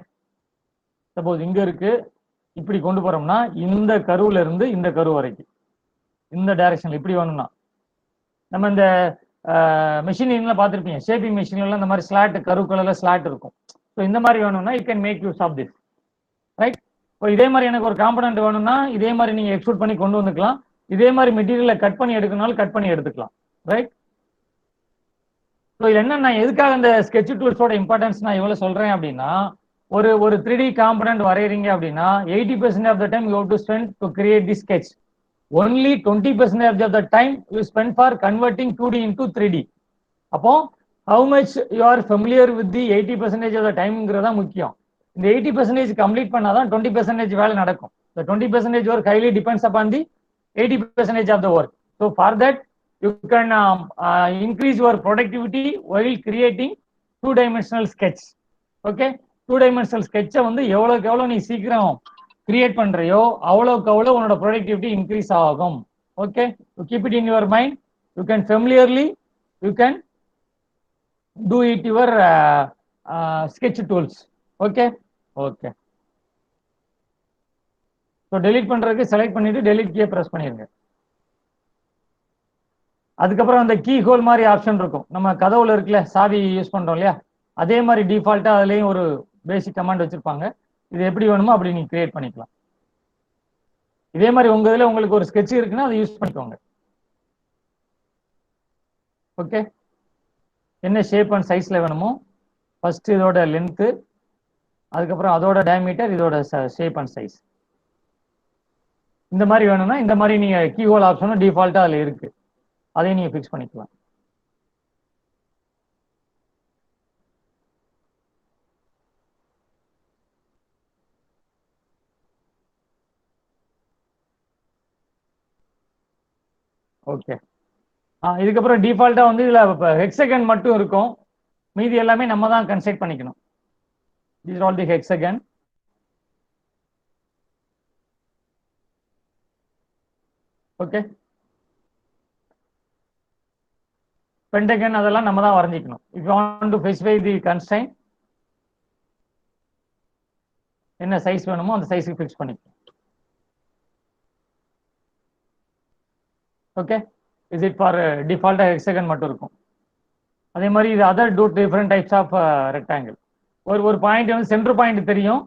A: சப்போஸ் இங்க இருக்கு, இப்படி கொண்டு போறோம்னா இந்த கருவுல இருந்து இந்த கரு வரைக்கும் இந்த டைரக்ஷன்ல இப்படி வேணும்னா நம்ம இந்த மெஷினிங்ல பார்த்துருப்பீங்க, ஷேப்பிங் மெஷின்லாம் இந்த மாதிரி ஸ்லாட் கரு கலர்ல ஸ்லாட் இருக்கும். ஸோ இந்த மாதிரி வேணும்னா you can make use of this. Right, இப்போ இதே மாதிரி எனக்கு ஒரு காம்பனன்ட் வேணும்னா இதே மாதிரி நீங்க எக்ஸ்ட்ரூட் பண்ணி கொண்டு வந்துக்கலாம். இதே மாதிரி மெட்டீரியலை கட் பண்ணி எடுக்கனாலும் கட் பண்ணி எடுத்துக்கலாம். ரைட், ஸோ இது என்ன, நான் எதுக்காக இந்த ஸ்கெட்ச் டூல்ஸோட இம்பார்ட்டன்ஸ் நான் இவ்வளவு சொல்றேன் அப்படின்னா, ஒரு 3D காம்பனன்ட் வரைகிறீங்க அப்படின்னா 80% of the time you have to spend to create the sketch. Only 20% of the time you spend for converting 2D into 3D. அப்போ how much you are familiar with the 80% of the டைம்ங்கிறதா முக்கியம். இந்த 80% complete பண்ணாதான் 20% வேலை நடக்கும். The 20% work highly depends upon the 80% of the work. So for that you can increase your productivity while creating 2-dimensional sketch. Okay, 2-dimensional sketch-ஐ வந்து எவ்வளவுக்கு எவ்வளவு நீ சீக்கிரம் கிரியேட் பண்றியோ அவ்வளவுக்கு அவ்வளவு உன்னோட ப்ரொடக்டிவிட்டி இன்க்ரீஸ் ஆகும். Okay, keep it in your mind. You can familiarly you can do it your sketch tools. Okay, okay. So delete பண்றதுக்கு செலக்ட் பண்ணிட்டு delete கீயை பிரஸ் பண்ணிருங்க. அதுக்கப்புறம் அந்த கீ ஹோல் மாதிரி ஆப்ஷன் இருக்கும். நம்ம கதவுல இருக்குல்ல சாவி யூஸ் பண்றோம் இல்லையா, அதே மாதிரி டிஃபால்ட்டா அதுலயும் ஒரு பேசிக் கமாண்ட் வச்சிருப்பாங்க. இது எப்படி வேணுமோ அப்படி நீங்க கிரியேட் பண்ணிக்கலாம். இதே மாதிரி உங்க இதுல உங்களுக்கு ஒரு ஸ்கெட்ச் இருக்குன்னா அதை யூஸ் பண்ணிக்கோங்க. ஓகே, என்ன ஷேப் அண்ட் சைஸ்ல வேணுமோ ஃபர்ஸ்ட் இதோட லென்த்து, அதுக்கப்புறம் அதோட டயமீட்டர், இதோட ஷேப் அண்ட் சைஸ். இந்த மாதிரி வேணும்னா இந்த மாதிரி நீங்க கீஹோல் ஆப்ஷனும் டிஃபால்ட்டா அதுல இருக்கு, அதையும் நீங்க ஃபிக்ஸ் பண்ணிக்கலாம். ஓகே, இதுக்கப்புறம் டிஃபால்ட்டா வந்து இதுல ஹெக்ஸகன் மட்டும் இருக்கும், மீதி எல்லாமே நம்ம தான் கன்ஸ்ட்ரக்ட் பண்ணிக்கணும். These are all the hexagon. Okay, pentagon அதெல்லாம் நம்ம தான் வரைஞ்சிக்கணும். If you want to specify the constraint, என்ன சைஸ் வேணுமோ அந்த சைஸ்க்கு ஃபிக்ஸ் பண்ணிக்கணும். ஓகே, இஸ் இட் ஃபார் டிஃபால்ட்டா ஹெக்ஸகன் மட்டும் இருக்கும். அதே மாதிரி இது other two different types of rectangle. ஒரு பாயிண்ட் வந்து சென்டர் பாயிண்ட் தெரியும்,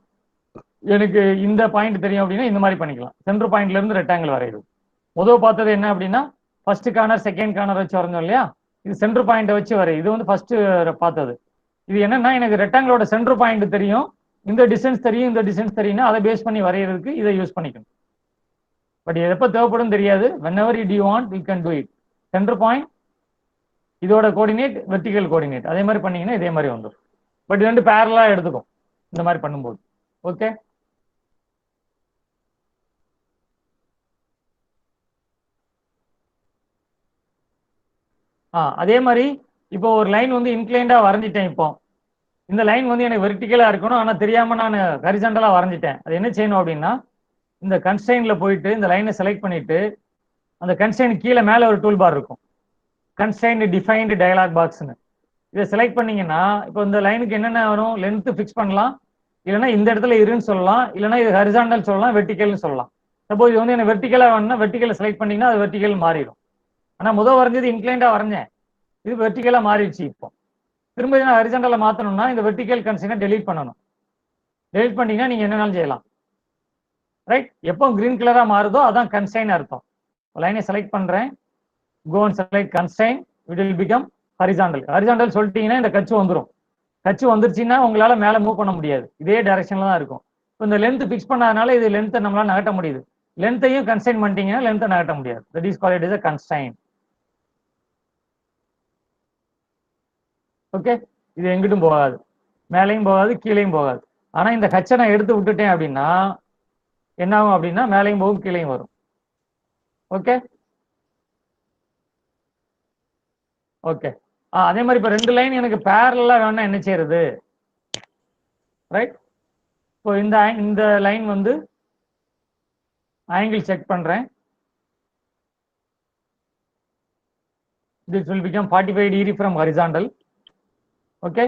A: எனக்கு இந்த பாயிண்ட் தெரியும் அப்படின்னா இந்த மாதிரி பண்ணிக்கலாம். சென்டர் பாயிண்ட்ல இருந்து ரெக்டாங்கிள் வரையுது. முதல் பார்த்தது என்ன அப்படின்னா ஃபர்ஸ்ட் கார்னர் செகண்ட் கார்னர் வச்சு வரைஞ்சோம் இல்லையா, இது சென்டர் பாயிண்ட்டை வச்சு வரையும். இது வந்து ஃபர்ஸ்ட் பார்த்தது. இது என்னன்னா எனக்கு ரெக்டாங்கிளோட சென்டர் பாயிண்ட் தெரியும், இந்த டிஸ்டன்ஸ் தெரியும், இந்த டிஸ்டன்ஸ் தெரியும்னா அதை பேஸ் பண்ணி வரைகிறதுக்கு இதை யூஸ் பண்ணிக்கணும். பட் இது எப்போ தேவைப்படும் தெரியாது. whenever you want you can do it. Centre point, இதோட கோஆர்டினேட், வெர்டிகல் கோஆர்டினேட், அதே மாதிரி பண்ணீங்கன்னா இதே மாதிரி வந்துடும். பட் இது வந்து பேரலா எடுத்துக்கும் இந்த மாதிரி பண்ணும்போது. ஓகே, அதே மாதிரி இப்போ ஒரு லைன் வந்து இன்க்ளைண்டா வரைஞ்சிட்டேன். இப்போ இந்த லைன் வந்து எனக்கு வெர்டிகலா இருக்கணும், ஆனா தெரியாம நான் ஹரிசாண்டலா வரைஞ்சிட்டேன். அது என்ன செய்யணும் அப்படின்னா இந்த கன்ஸ்ட்ரெயின்ல போயிட்டு இந்த லைனை செலக்ட் பண்ணிட்டு அந்த கன்ஸ்ட்ரெயின் கீழே மேல ஒரு டூல் பார் இருக்கும், கன்ஸ்ட்ரெயின் டிஃபைன்டு டயலாக் பாக்ஸ்னு. இதை செலக்ட் பண்ணீங்கன்னா இப்போ இந்த லைனுக்கு என்னென்ன வரும், லென்த் ஃபிக்ஸ் பண்ணலாம், இல்லைன்னா இந்த இடத்துல இருன்னு சொல்லலாம், இல்லைன்னா இது ஹரிசாண்டல் சொல்லலாம், வெர்டிகல்னு சொல்லலாம். சப்போஸ் இது வந்து எனக்கு வெர்டிகலா வேணும்னா வெர்டிகலை செலக்ட் பண்ணீங்கன்னா அது வெர்டிகல் மாறிடும். ஆனா முதல் வரைஞ்சது இன்க்ளைண்டா வரைஞ்சேன், இது வெர்டிகலா மாறிடுச்சு. இப்போ திரும்ப நான் ஹரிசாண்டலா மாத்தணும்னா இந்த வெர்டிகல் கன்ஸ்ட்ரெயினை டெலீட் பண்ணணும். டெலீட் பண்ணீங்கன்னா நீங்க என்னன்னாலும் செய்யலாம். ரைட், எப்போ கிரீன் கலரா மாறுதோ அதான் கன்ஸ்ட்ரெயின் அர்த்தம். லைனை செலக்ட் பண்றேன், go and select constraint, it will become horizontal. horizontal சொல்லிட்டீங்கன்னா இந்த கச்சு வந்துடும். கச்சு வந்துருச்சுன்னா உங்களால மேல மூவ் பண்ண முடியாது, இதே டைரக்ஷன்ல தான் இருக்கும். இப்போ இந்த லென்த் ஃபிக்ஸ் பண்ணாதனால இது லென்த்தை நம்மளால நகட்ட முடியுது. லென்த்தையும் கன்ஸ்ட்ரெயின் பண்ணிட்டீங்கன்னா லென்த்தை நகட்ட முடியாது. That is called is a constraint. Okay, இது எங்கிட்டும் போகாது, மேலையும் போகாது, கீழையும் போகாது. ஆனா இந்த கச்சை நான் எடுத்து விட்டுட்டேன் அப்படின்னா என்ன ஆகும் அப்படின்னா மேலையும் போகும், கீழையும் வரும். ஓகே, ஓகே, அதே மாதிரி இப்போ ரெண்டு லைன் எனக்கு பேரலா வேணா என்ன செய்யறது. ரைட், இப்போ இந்த லைன் வந்து ஆங்கிள் செக் பண்றேன், this will become 45 degree from horizontal. Okay,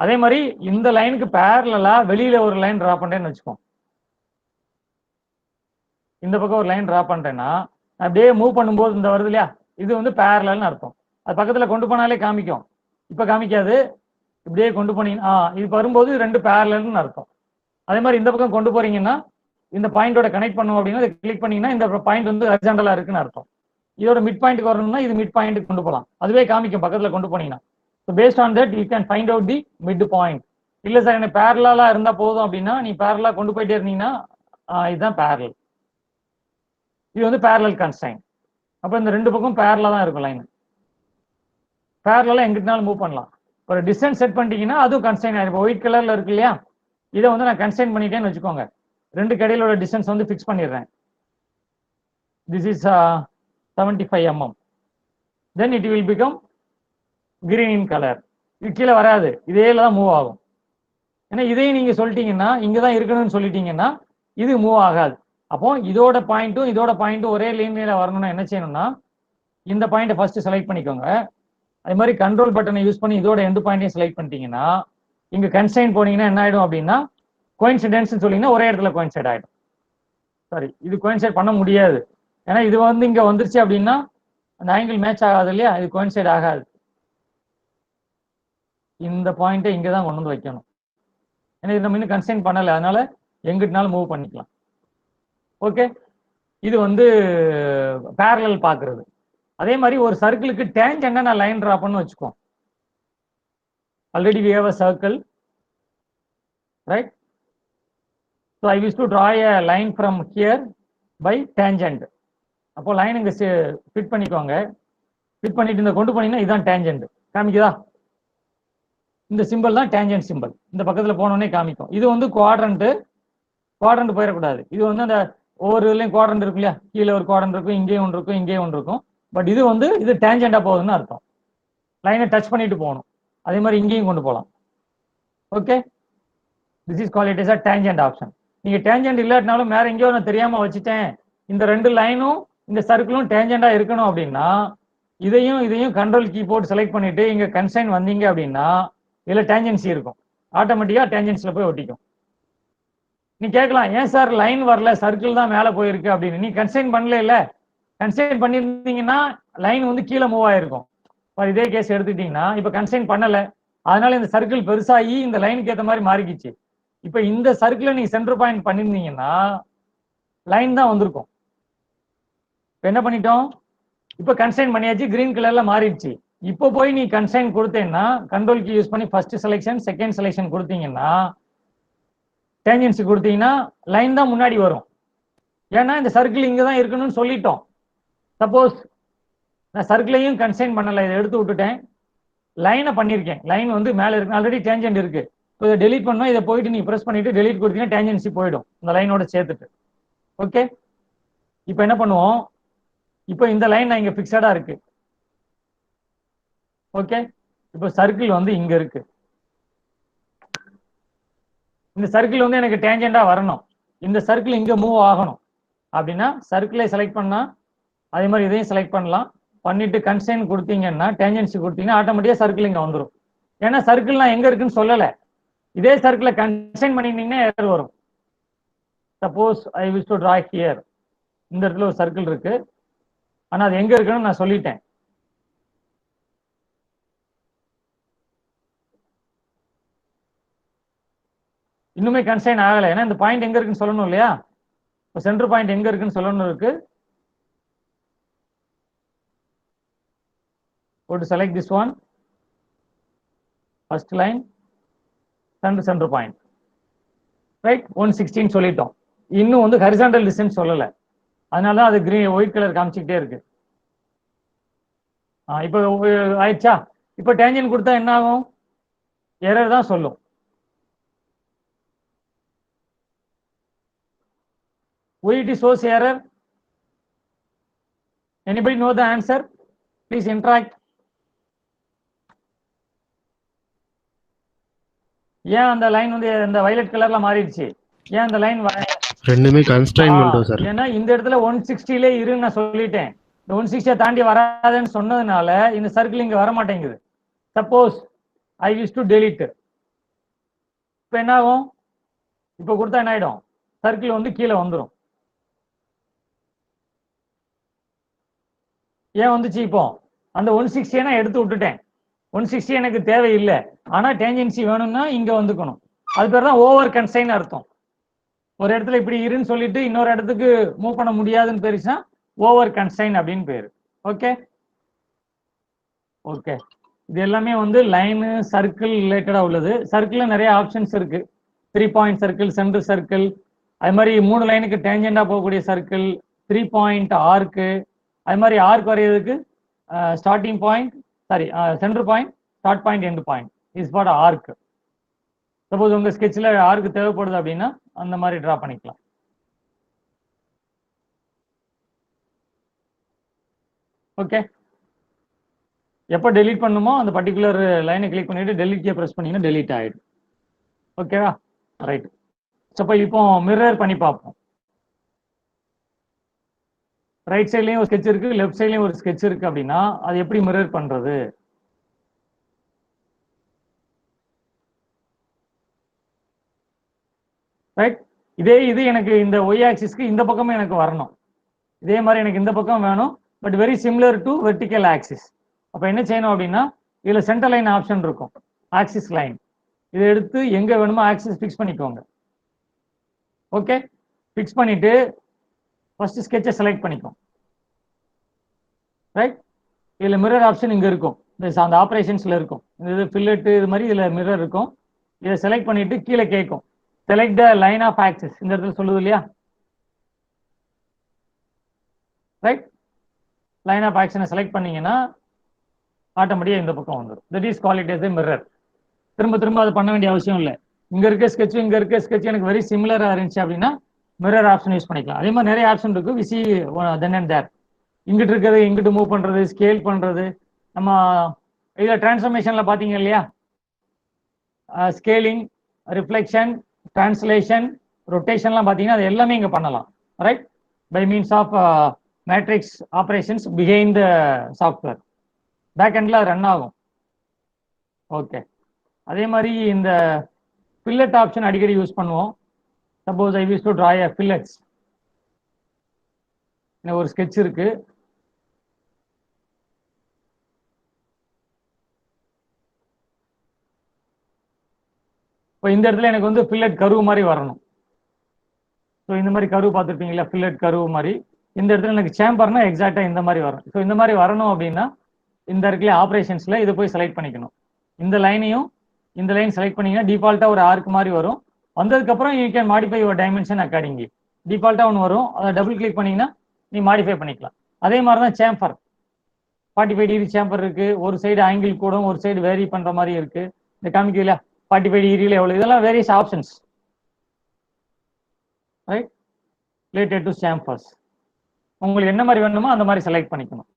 A: அதே மாதிரி இந்த லைனுக்கு பேரலா வெளியில ஒரு லைன் டிரா பண்றேன்னு வச்சுக்கோம். இந்த பக்கம் ஒரு லைன் டிரா பண்றேன்னா அப்படியே மூவ் பண்ணும்போது இந்த வருது இல்லையா, இது வந்து பேரலல்னு அர்த்தம். அது பக்கத்துல கொண்டு போனாலே காமிக்கும், இப்ப காமிக்காது. இப்படியே கொண்டு போனீங்கன்னா இது வரும்போது ரெண்டு பேரலல்னு அர்த்தம். அதே மாதிரி இந்த பக்கம் கொண்டு போறீங்கன்னா இந்த பாயிண்டோட கனெக்ட் பண்ணுவோம் அப்படின்னா இதை கிளிக் பண்ணீங்கன்னா இந்த பாயிண்ட் வந்து ஹரிசாண்டலா இருக்குன்னு அர்த்தம். இதோட மிட் பாயிண்ட்டுக்கு வரணும்னா இது மிட் பாயிண்ட்டுக்கு கொண்டு போகலாம், அதுவே காமிக்கும் பக்கத்துல கொண்டு போனீங்கன்னா. So based on that you can find out the mid point. இல்லை சார் எனக்கு பேரலா இருந்தா போதும் அப்படின்னா நீ பேரலா கொண்டு போயிட்டே இருந்தீங்கன்னா இதுதான் பேரல். இது வந்து பேரலல் கன்ஸ்ட்ரெயின்ட். அப்போ இந்த ரெண்டு பக்கம் பேரலா தான் இருக்கும் லைன். பேரலா எங்கிட்டனாலும் மூவ் பண்ணலாம். ஒரு டிஸ்டன்ஸ் செட் பண்ணிட்டீங்கன்னா அதுவும் கன்ஸ்ட்ரெயின்ட் ஆயிருக்கும். ஒயிட் கலர்ல இருக்கு இல்லையா, இதை வந்து நான் கன்ஸ்ட்ரெயின்ட் பண்ணிட்டேன்னு வச்சுக்கோங்க. ரெண்டு கடையிலோட டிஸ்டன்ஸ் வந்து ஃபிக்ஸ் பண்ணிடுறேன். This is 75 mm. Then it will become green in color. இது கீழே வராது, இதேல தான் மூவ் ஆகும். ஏன்னா இதையும் நீங்க சொல்லிட்டீங்கன்னா இங்க தான் இருக்கணும்னு சொல்லிட்டீங்கன்னா இது மூவ் ஆகாது. அப்போ இதோட பாயிண்ட்டும் ஒரே லைன்ல வரணும்னா என்ன செய்யணும்னா இந்த பாயிண்ட்டை ஃபர்ஸ்ட் செலக்ட் பண்ணிக்கோங்க. அதே மாதிரி கண்ட்ரோல் பட்டனை யூஸ் பண்ணி இதோட எண்டு பாயிண்ட்டையும் செலக்ட் பண்ணிட்டீங்கன்னா இங்க கன்ஸ்ட்ரைன் போனீங்கன்னா என்ன ஆயிடும் அப்படின்னா கோயின்சிடென்ஸ் சொல்லிங்கன்னா ஒரே இடத்துல கோயின்சைட் ஆயிடும். சாரி, இது கோயின்சைட் பண்ண முடியாது. ஏன்னா இது வந்து இங்க வந்துருச்சு அப்படின்னா அந்த ஆங்கிள் மேட்ச் ஆகாது இல்லையா, இது கோயின்சைட் ஆகாது. இந்த பாயிண்ட்டை இங்க தான் கொண்டு வந்து வைக்கணும். ஏன்னா இது நம்ம இன்னும் கன்ஸ்ட்ரைன் பண்ணல, அதனால எங்கிட்டனாலும் மூவ் பண்ணிக்கலாம். ஓகே, இது வந்து பேரலல் பாக்குறது. அதே மாதிரி ஒரு சர்க்கிளுக்கு டேஞ்செண்டா நான் லைன் டிரா பண்ணு வச்சுக்கோ. Already we have a circle, right? So I wish to draw a line from here by tangent. அப்போ லைன் இங்க ஃபிட் பண்ணிக்கோங்க. ஃபிட் பண்ணிட்டு இந்த கொண்டு போனீங்கன்னா இதுதான் டேஞ்சென்ட். காமிக்குதா? இந்த சிம்பிள் தான் டேஞ்சென்ட் சிம்பிள். இந்த பக்கத்துல போனோடனே காமிக்கும். இது வந்து குவாட்ரண்ட் போயிடக்கூடாது. இது வந்து அந்த ஒவ்வொரு இதுலையும் குவாட்ரண்ட் இருக்கு இல்லையா, கீழே ஒரு குவாட்ரண்ட் இருக்கும், இங்கேயும் ஒன்று இருக்கும், இங்கேயும் ஒன்று இருக்கும். பட் இது வந்து இது டேஞ்செண்டா போகுதுன்னு அர்த்தம். லைனை டச் பண்ணிட்டு போகணும். அதே மாதிரி இங்கேயும் கொண்டு போகலாம். Okay, this is called it is a tangent option. நீங்க டேஞ்சென்ட் இல்லாட்டினாலும் வேற எங்கேயோ நான் தெரியாம வச்சுட்டேன், இந்த ரெண்டு லைனும் இந்த சர்க்கிளும் டேஞ்செண்டா இருக்கணும் அப்படின்னா இதையும் கண்ட்ரோல் கீ போர்டு செலக்ட் பண்ணிட்டு இங்க கன்ஸ்ட்ரைன் வந்தீங்க அப்படின்னா இதுல டேஞ்சென்சி இருக்கும், ஆட்டோமேட்டிக்கா டேஞ்சென்சில போய் ஒட்டிக்கும். நீ கேட்கலாம், ஏன் சார் லைன் வரல, சர்க்கிள் தான் மேல போயிருக்கு அப்படின்னு. நீ கன்ஸ்ட்ரைன் பண்ணல இல்ல, கன்ஸ்ட்ரைன் பண்ணிருந்தீங்கன்னா லைன் வந்து கீழே மூவ் ஆயிருக்கும். இதே கேஸ் எடுத்துக்கிட்டீங்கன்னா இப்ப கன்ஸ்ட்ரைன் பண்ணல, அதனால இந்த சர்க்கிள் பெருசாகி இந்த லைனுக்கு ஏற்ற மாதிரி மாறிக்கிச்சு. இப்ப இந்த சர்க்கிளை நீங்க சென்டர் பாயிண்ட் பண்ணிருந்தீங்கன்னா லைன் தான் வந்திருக்கும். இப்ப என்ன பண்ணிட்டோம், இப்ப கன்ஸ்ட்ரைன் பண்ணியாச்சு, கிரீன் கலர்ல மாறிடுச்சு. இப்போ போய் நீ கன்ஸ்ட்ரைன் கொடுத்தேன்னா கண்ட்ரோல் கீ யூஸ் பண்ணி ஃபர்ஸ்ட் செலெக்ஷன் செகண்ட் செலெக்ஷன் கொடுத்தீங்கன்னா டேஞ்சென்சி கொடுத்தீங்கன்னா லைன் தான் முன்னாடி வரும். ஏன்னா இந்த சர்க்கிள் இங்க தான் இருக்கணும்னு சொல்லிட்டோம். சப்போஸ் நான் சர்க்கிளையும் கன்ஸ்ட்ரைன் பண்ணல, இதை எடுத்து விட்டுட்டேன், லைனை பண்ணியிருக்கேன், லைன் வந்து மேலே இருக்கு, ஆல்ரெடி டேஞ்சென்ட் இருக்கு. இப்போ இதை டெலீட் பண்ணா இதை போயிட்டு நீ ப்ரெஸ் பண்ணிட்டு டெலீட் கொடுத்தீங்கன்னா டேஞ்சென்சி போயிடும் இந்த லைனோட சேர்த்துட்டு. ஓகே, இப்போ என்ன பண்ணுவோம், இப்போ இந்த லைன் இங்க பிக்சடா இருக்கு. ஓகே, இப்போ சர்க்கிள் வந்து இங்க இருக்கு. இந்த சர்க்கிள் வந்து எனக்கு டேஞ்செண்டா வரணும், இந்த சர்க்கிள் இங்க மூவ் ஆகணும் அப்படின்னா சர்க்கிளை செலக்ட் பண்ணா அதே மாதிரி இதையும் செலக்ட் பண்ணலாம். பண்ணிட்டு கன்ஸ்ட்ரைன் கொடுத்தீங்கன்னா டேஞ்சென்சி கொடுத்தீங்கன்னா ஆட்டோமேட்டிக்கா சர்க்கிள் இங்க வந்துடும். ஏன்னா சர்க்கிள் நான் எங்க இருக்குன்னு சொல்லல, இதே சர்க்கிளை கன்ஸ்ட்ரைன் பண்ணிட்டீங்கன்னா எரர் வரும். Suppose I wish to draw here, இந்த இடத்துல ஒரு சர்க்கிள் இருக்கு, ஆனா அது எங்க இருக்குன்னு நான் சொல்லிட்டேன். இன்னுமே கன்ஸ்ட்ரைன் ஆகலை, ஏன்னா இந்த பாயிண்ட் எங்க இருக்குன்னு சொல்லணும் இல்லையா. இப்போ சென்டர் பாயிண்ட் எங்க இருக்குன்னு சொல்லணும் இருக்கு. Go to select this one, first line, center point, right? 116 சொல்லிட்டோம். இன்னும் வந்து ஹரிசாண்டல் டிஸ்டன்ஸ் சொல்லல, அதனால அது கிரீன் ஒயிட் கலர் காமிச்சிக்கிட்டே இருக்கு. இப்போ ஆயிடுச்சா? இப்போ டேஞ்சென்ட் கொடுத்தா என்ன ஆகும், எரர் தான் சொல்லும். Why it shows error? Anybody know the answer? Please interact. ஏன் அந்த லைன் வந்து இந்த வயலட் கலர்ல மாறிடுச்சு, ஏன் அந்த லைன்
D: ரெண்டுமே கன்ஸ்ட்ரைன் பண்றோம் சார்.
A: ஏன்னா இந்த இடத்துல 160லே இருன்னு நான் சொல்லிட்டேன், இந்த 160 தாண்டி வராதுன்னு சொன்னதுனால இந்த சர்க்கிள் இங்க வர மாட்டேங்குது. Suppose I wish to delete, இப்போ என்ன ஆகும், இப்போ கொடுத்தா என்ன ஆயிடும், சர்க்கிள் வந்து கீழே வந்துடும். ஏன் வந்துச்சு, இப்போ அந்த 160 நான் எடுத்து விட்டுட்டேன், 160 எனக்கு தேவையில்லை, ஆனா டேஞ்சென்சி வேணும்னா இங்க வந்துக்கணும். அது பேர் தான் ஓவர் கன்ஸ்ட்ரைன் அர்த்தம். ஒரு இடத்துல இப்படி இருன்னு சொல்லிட்டு இன்னொரு இடத்துக்கு மூவ் பண்ண முடியாதுன்னு பேருச்சுன்னா ஓவர் கன்ஸ்ட்ரைன் அப்படின்னு பேரு. ஓகே ஓகே, இது எல்லாமே வந்து லைனு சர்க்கிள் ரிலேட்டடா உள்ளது. சர்க்கிள்ல நிறைய ஆப்ஷன்ஸ் இருக்கு, 3 பாயிண்ட் சர்க்கிள், சென்டர் சர்க்கிள், அது மாதிரி 3 லைனுக்கு டேஞ்செண்டா போகக்கூடிய சர்க்கிள், 3 பாயிண்ட் ஆர்க்கு, அது மாதிரி ஆர்க் வரைகிறதுக்கு starting point, sorry centre point, start point, end point is for arc. Suppose உங்க ஸ்கெட்ச்ல ஆர்க் தேவைப்படுது அப்படின்னா அந்த மாதிரி டிரா பண்ணிக்கலாம். ஓகே, எப்போ டெலீட் பண்ணுமோ அந்த பர்டிகுலர் லைனை கிளிக் பண்ணிட்டு டெலீட் கே ப்ரெஸ் பண்ணீங்கன்னா டெலீட் ஆயிடும். ஓகேவா? ரைட். ஸோ இப்போ மிரர் பண்ணி பார்ப்போம். ரைட் சைட்லயும் ஒரு ஸ்கெட்ச் இருக்கு, லெஃப்ட் சைட்லயும் ஒரு ஸ்கெட்ச் இருக்கு அப்படின்னா அது எப்படி மிரர் பண்றது? ரைட். இது எனக்கு இந்த ஒய் ஆக்சிஸ்க்கு இந்த பக்கமும் எனக்கு வரணும். இதே மாதிரி எனக்கு இந்த பக்கம் வேணும், but very similar to vertical axis. அப்போ என்ன செய்யணும் அப்படின்னா இதுல சென்டர் லைன் ஆப்ஷன் இருக்கும், ஆக்சிஸ் லைன். இதை எடுத்து எங்க வேணுமோ ஆக்சிஸ் ஃபிக்ஸ் பண்ணிக்கோங்க. ஓகே, ஃபிக்ஸ் பண்ணிட்டு ஃபர்ஸ்ட் ஸ்கெட்சை செலக்ட் பண்ணிக்கோ. ரைட். இதுல மிரர் ஆப்ஷன் இங்க இருக்கும், அந்த ஆப்ரேஷன்ஸ்ல இருக்கும். இது ஃபில்லட் இது மாதிரி இதுல மிரர் இருக்கும். இதை செலக்ட் பண்ணிட்டு கீழே கேட்கும் select the line of axis, இந்த இடத்துல சொல்லுது இல்லையா? ரைட். லைன் ஆஃப் ஆக்ஷனை செலக்ட் பண்ணீங்கன்னா ஆட்டோமேட்டிக்கா இந்த பக்கம் வந்துடும். That is call it as a mirror. திரும்ப திரும்ப அதை பண்ண வேண்டிய அவசியம் இல்லை. இங்க இருக்க ஸ்கெட்ச் இங்க இருக்க ஸ்கெட்ச் எனக்கு வெரி சிமிலரா இருந்துச்சு அப்படின்னா மிரர் ஆப்ஷன் யூஸ் பண்ணிக்கலாம். அதே மாதிரி நிறைய ஆப்ஷன் இருக்கு, வி சி தென் அண்ட் தேர். இங்கிட்டு இருக்கிறது இங்கிட்டு மூவ் பண்றது, ஸ்கேல் பண்றது. நம்ம இதுல டிரான்ஸ்ஃபர்மேஷன்ல பாத்தீங்க இல்லையா, ஸ்கேலிங், ரிஃப்ளெக்ஷன், டிரான்ஸ்லேஷன், ரொட்டேஷன்லாம் பாத்தீங்கன்னா அது எல்லாமே இங்க பண்ணலாம். Right. By means of matrix operations behind the software. Back எண்ட்ல ரன் ஆகும். ஓகே. அதே மாதிரி இந்த ஃபில்லட் ஆப்ஷன் அடிக்கடி யூஸ் பண்ணுவோம். Suppose I wish to draw a fillets. ஒரு ஸ்கெட்ச் இருக்கு, இப்போ இந்த இடத்துல எனக்கு வந்து ஃபில்லட் கர்வ் மாதிரி வரணும். ஸோ இந்த மாதிரி கர்வ் பார்த்துருப்பீங்களா, ஃபில்லட் கர்வ் மாதிரி. இந்த இடத்துல எனக்கு சேம்பர்னா எக்ஸாக்டா இந்த மாதிரி வரும். ஸோ இந்த மாதிரி வரணும் அப்படின்னா இந்த இடத்துல ஆப்ரேஷன்ஸ்ல இதை போய் செலக்ட் பண்ணிக்கணும். இந்த லைனையும் இந்த லைன் செலக்ட் பண்ணீங்கன்னா டிஃபால்ட்டா ஒரு ஆர்க் மாதிரி வரும். வந்ததுக்கப்புறம் you can modify your dimension accordingly. டிஃபால்ட்டா ஒன்று வரும், அதை டபுள் கிளிக் பண்ணீங்கன்னா நீ மாடிஃபை பண்ணிக்கலாம். அதே மாதிரி தான் சேம்பர், 45 டிகிரி சேம்பர் இருக்கு. ஒரு சைடு ஆங்கிள் கூட ஒரு சைடு வேரி பண்ற மாதிரி இருக்கு. இந்த காமிக்கல 45 டிகிரியில் எவ்வளோ, இதெல்லாம் various options. Right. Related to chambers உங்களுக்கு என்ன மாதிரி வேணுமோ அந்த மாதிரி செலக்ட் பண்ணிக்கணும்.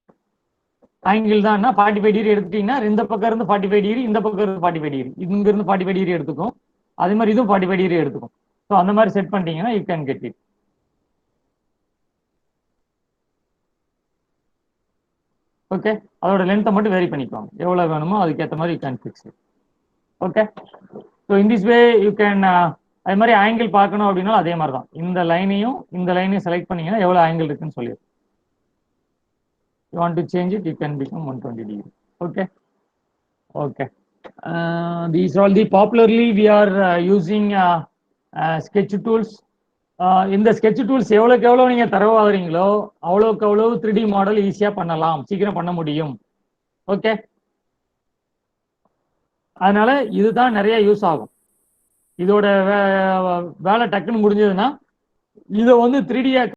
A: ஆங்கிள் தான் 45 டிகிரி எடுத்துட்டீங்கன்னா இந்த பக்கம் இருந்து 45 டிகிரி, இந்த பக்கம் இருந்து 45 டிகிரி, இங்க இருந்து 45 டிகிரி எடுத்துக்கும். அதே மாதிரி இதுவும் 45 டிகிரி எடுத்துக்கும். ஸோ அந்த மாதிரி செட் பண்ணிட்டீங்கன்னா you can get it. Okay. அதோட லென்த்தை மட்டும் வேரி பண்ணிக்குவாங்க, எவ்வளவு வேணுமோ அதுக்கேற்ற மாதிரி you can fix it. Okay. So in this way you can. அதே மாதிரி ஆங்கிள் பார்க்கணும் அப்படின்னா அதே மாதிரி தான், இந்த லைனையும் இந்த லைனையும் செலக்ட் பண்ணீங்கன்னா எவ்வளவு ஆங்கிள் இருக்குன்னு சொல்லிடும். You want to change it, you can become 120 degree. Okay. Okay. These are all the popularly we are using sketch tools. இந்த sketch tools எவ்வளவுக்கு எவ்வளவு நீங்க தரவாகிறீங்களோ அவ்வளவுக்கு அவ்வளவு 3D மாடல் ஈஸியா பண்ணலாம், சீக்கிரம் பண்ண முடியும். ஓகே. அதனால இதுதான் நிறைய யூஸ் ஆகும். இதோட வேலை டக்குன்னு முடிஞ்சதுன்னா இதை வந்து 3D